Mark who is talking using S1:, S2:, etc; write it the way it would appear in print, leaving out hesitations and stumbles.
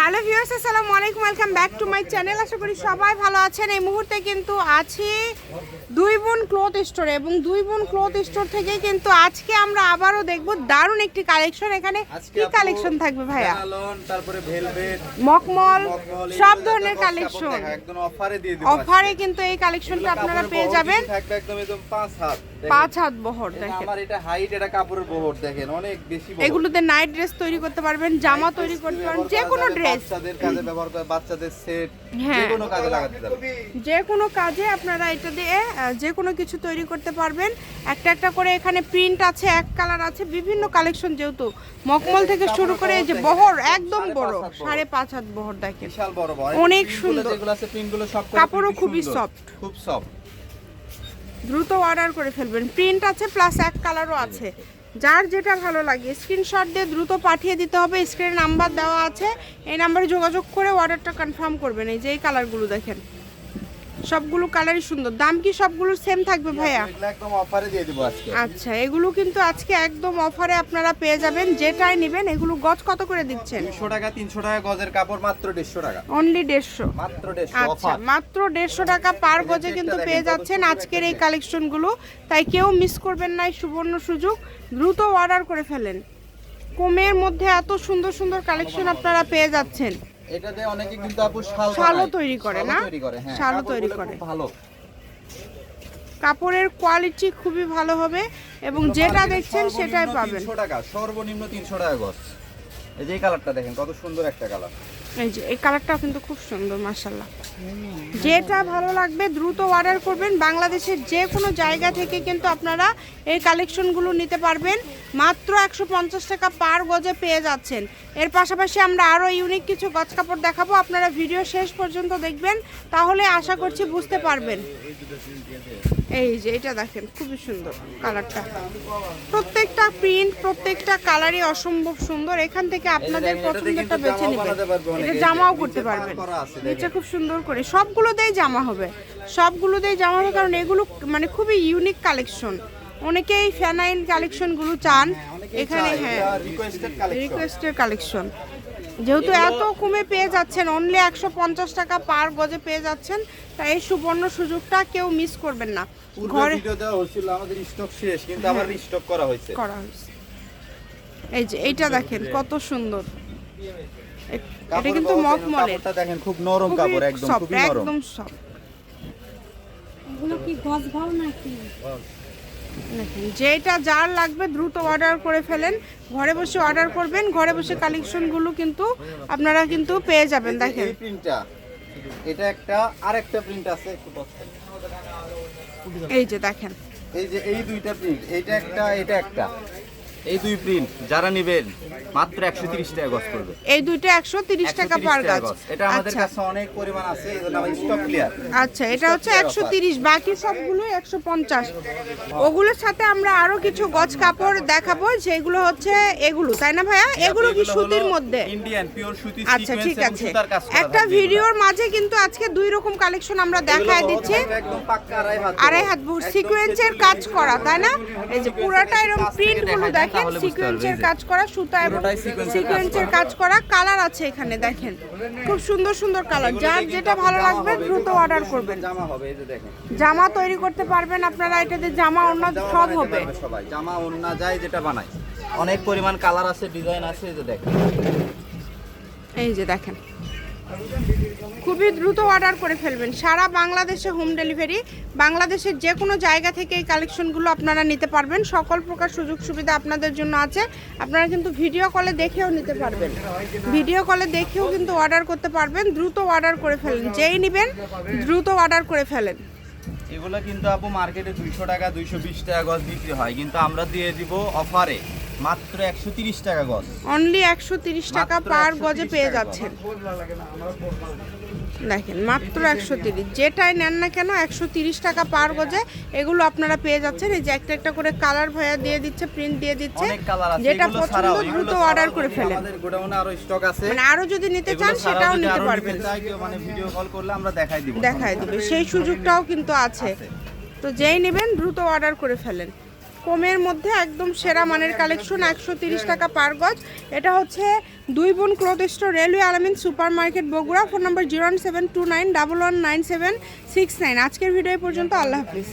S1: Hello viewers, আসসালামু আলাইকুম, welcome back to my channel. আশা করি সবাই ভালো আছেন। এই মুহূর্তে কিন্তু আছি দুই বোন ক্লথ স্টোরে এবং দুই বোন ক্লথ স্টোর থেকে কিন্তু আজকে আমরা আবারও দেখব দারুণ একটি কালেকশন। এখানে কি কালেকশন থাকবে ভাইয়া?
S2: তারপরে ভেলভেট,
S1: মকমল, সব ধরনের কালেকশন
S2: একদম অফারে দিয়ে দিব।
S1: অফারে কিন্তু এই কালেকশনটা আপনারা পেয়ে যাবেন।
S2: থাকবে একদম 5 হাত,
S1: 5 হাত বহর। দেখেন
S2: আমার এটা হাইট, এটা কাপড়ের বহর দেখেন অনেক বেশি বহর।
S1: এগুলোতে নাইট ড্রেস তৈরি করতে পারবেন, জামা তৈরি করতে পারবেন, যে কোনো ড্রেস
S2: বাচ্চাদের কাজে ব্যবহার করে, বাচ্চাদের সেট,
S1: হ্যাঁ,
S2: যে কোনো কাজে লাগাতে পারবেন।
S1: যে কোনো কাজে আপনারা এটা দিয়ে যে কোনো কিছু তৈরি করতে পারবেন। একটা একটা করে এখানে প্রিন্ট আছে, এক কালার আছে, বিভিন্ন কালেকশন। যেহেতু মকমল থেকে শুরু করে এই যে বহর একদম বড় 5.5 হাত বহর দেখেন,
S2: বিশাল বড় বহর,
S1: অনেক সুন্দর।
S2: যেগুলো আছে প্রিন্টগুলো সব
S1: কাপড়ও খুবই সফট,
S2: খুব সফট।
S1: দ্রুত অর্ডার করে ফেলবেন। প্রিন্ট আছে প্লাস এক কালারও আছে। যার যেটা ভালো লাগে স্ক্রিনশট দিয়ে দ্রুত পাঠিয়ে দিতে হবে। স্ক্রিনে নাম্বার দেওয়া আছে, এই নাম্বারে যোগাযোগ করে অর্ডারটা কনফার্ম করবেন। এই যে এই কালারগুলো দেখেন, সবগুলো কালারই সুন্দর। দাম কি সবগুলো সেম থাকবে ভাইয়া?
S2: এগুলো একদম অফারে দিয়ে দিব আজকে।
S1: আচ্ছা, এগুলো কিন্তু আজকে একদম অফারে আপনারা পেয়ে যাবেন। যেটাই নেবেন। এগুলো গজ কত করে দিচ্ছেন?
S2: 200 টাকা, 300 টাকা গজের কাপড়, মাত্র 150 টাকা।
S1: অনলি 150,
S2: মাত্র 150
S1: আচ্ছা
S2: অফার।
S1: মাত্র 150 টাকা পার গজে কিন্তু পেয়ে যাচ্ছেন আজকের এই কালেকশনগুলো। তাই কেউ মিস করবেন না, এই সুবর্ণ সুযোগ। দ্রুত অর্ডার করে ফেলেন। কমের মধ্যে এত সুন্দর সুন্দর কালেকশন আপনারা পেয়ে যাচ্ছেন।
S2: এটাতে অনেকে কিন্তু আপু
S1: শালও তৈরি করে না?
S2: হ্যাঁ,
S1: শালও তৈরি করে।
S2: ভালো
S1: কাপড়ের কোয়ালিটি খুবই ভালো হবে এবং যেটা দেখছেন সেটাই পাবেন।
S2: 300 টাকা, সর্বনিম্ন 300 টাকা গজ। এই যে এই কালারটা দেখেন, কত সুন্দর একটা কালার।
S1: এই যে এই কালারটাও কিন্তু খুব সুন্দর, মাশাআল্লাহ। যেটা ভালো লাগবে দ্রুত অর্ডার করবেন। বাংলাদেশের যে কোনো জায়গা থেকে কিন্তু আপনারা এই কালেকশনগুলো নিতে পারবেন। মাত্র 150 টাকা পার গজে পেয়ে যাচ্ছেন। এর পাশাপাশি আমরা আরও ইউনিক কিছু গজ কাপড় দেখাবো। আপনারা ভিডিও শেষ পর্যন্ত দেখবেন, তাহলে আশা করছি বুঝতে পারবেন। এই যে এটা দেখেন, খুবই সুন্দর কালারটা। প্রত্যেকটা প্রিন্ট, প্রত্যেকটা কালারই অসম্ভব সুন্দর। এখান থেকে আপনাদের পছন্দটা বেছে নেবেন। এটা জামাও করতে পারবেন। এটা খুব সুন্দর করে সবগুলোতেই জামা হবে, সবগুলোতেই জামা হবে, কারণ এগুলো মানে খুবই ইউনিক কালেকশন। অনেকেই ফ্যানাইল কালেকশনগুলো চান এখানে। হ্যাঁ, রিকোয়েস্টের কালেকশন। যেহেতু এত কমে পেয়ে যাচ্ছেন, অনলি 150 টাকা পার গজে পেয়ে যাচ্ছেন, তাই এই সুবর্ণ সুযোগটা কেউ মিস করবেন না।
S2: ঘরে ভিডিও দেওয়া হয়েছিল, আমাদের স্টক শেষ, কিন্তু আবার রিস্টক করা হয়েছে।
S1: এই যে এইটা দেখেন কত সুন্দর। এটা কিন্তু মকমলের,
S2: কাপড়টা দেখেন খুব নরম কাপড়, একদম খুবই নরম,
S1: একদম সফট।
S3: এগুলো কি গজ ভালো নাকি?
S1: যেটা যার লাগবে দ্রুত অর্ডার করে ফেলেন। ঘরে বসে অর্ডার করবেন, ঘরে বসে কালেকশনগুলো কিন্তু আপনারা কিন্তু পেয়ে যাবেন। দেখেন
S2: এই প্রিন্টটা, এটা একটা, আরেকটা প্রিন্ট আছে, একটু বসেন।
S1: এই যে দেখেন,
S2: এই যে এই দুইটা প্রিন্ট, এটা একটা, এটা একটা, এই দুই প্রিন্ট যারা নেবেন মাত্র 130 টাকা গজ পড়বে।
S1: এই দুইটা 130 টাকা পার গজ।
S2: এটা আমাদের কাছে অনেক পরিমাণ আছে, এজন্য আমাদের স্টক ক্লিয়ার।
S1: আচ্ছা, এটা হচ্ছে 130, বাকি সবগুলো 150। ওগুলোর সাথে আমরা আরো কিছু গজ কাপড় দেখাবো, যেগুলো হচ্ছে এগুলো, তাই না ভাইয়া? এগুলো কি সুতির মধ্যে?
S2: ইন্ডিয়ান পিওর সুতি
S1: আচ্ছা, ঠিক
S2: সিকোয়েন্স এবং
S1: আছে।
S2: সুতার কাজ করা।
S1: একটা ভিডিওর মাঝে কিন্তু আজকে দুই রকম কালেকশন আমরা দেখায় দিচ্ছি।
S2: একদম পাক্কা আড়াই হাত
S1: সিকোয়েন্সের কাজ করা, তাই না? এই যে পুরোটা এরকম প্রিন্ট গুলো দেখেন, সিকোয়েন্সের কাজ করা, সুতা এবং সিকোয়েন্সের কাজ করা। কালার আছে এখানে দেখেন, খুব সুন্দর সুন্দর কালার। যার যেটা ভালো লাগবে দ্রুত অর্ডার করবেন।
S2: জামা হবে, এই যে দেখেন,
S1: জামা তৈরি করতে পারবেন আপনারা। এটাতে জামা ওড়না সব হবে,
S2: সবাই জামা ওড়না যায় যেটা বানায়। অনেক পরিমাণ কালার আছে, ডিজাইন আছে, এই যে দেখেন।
S1: এই যে দেখেন, খুবই দ্রুত অর্ডার করে ফেলবেন। সারা বাংলাদেশে হোম ডেলিভারি। বাংলাদেশের যে কোনো জায়গা থেকে এই কালেকশনগুলো আপনারা নিতে পারবেন। সকল প্রকার সুযোগ সুবিধা আপনাদের জন্য আছে। আপনারা কিন্তু ভিডিও কলে দেখেও নিতে পারবেন, ভিডিও কলে দেখেও কিন্তু অর্ডার করতে পারবেন। দ্রুত অর্ডার করে ফেলেন, যেই নেবেন দ্রুত অর্ডার করে ফেলেন।
S2: এগুলো কিন্তু আপু মার্কেটে 200 টাকা, 220 টাকা গজ বিক্রি হয়, কিন্তু আমরা দিয়ে দিব অফারে মাত্র 130 টাকা গজ।
S1: অনলি 130 টাকা পার গজে পেয়ে যাচ্ছেন। দেখেন, মাত্র 130। যেটাই নেন না কেন 130 টাকা পার গজে এগুলো আপনারা পেয়ে যাচ্ছেন। এই যে একটা একটা করে কালার ভাইয়া দিয়ে দিচ্ছে, প্রিন্ট দিয়ে দিচ্ছে। যেটা পছন্দ দ্রুত অর্ডার করে ফেলেন।
S2: আমাদের গোডাউনে আরো স্টক আছে,
S1: মানে আরো যদি নিতে চান সেটাও নিতে পারবেন।
S2: মানে ভিডিও কল করলে আমরা দেখাই দিব,
S1: দেখাই দিবে, সেই সুযোগটাও কিন্তু আছে। তো যেই নেবেন দ্রুত অর্ডার করে ফেলেন। কমের মধ্যে একদম সেরা মানের কালেকশন, 130 টাকা পার গজ। এটা হচ্ছে দুই বোন ক্লথ স্টোর, রেলওয়ে আলামিন সুপার মার্কেট, বগুড়া। ফোন নম্বর 01729119769। আজকের ভিডিও পর্যন্ত, আল্লাহ হাফিজ।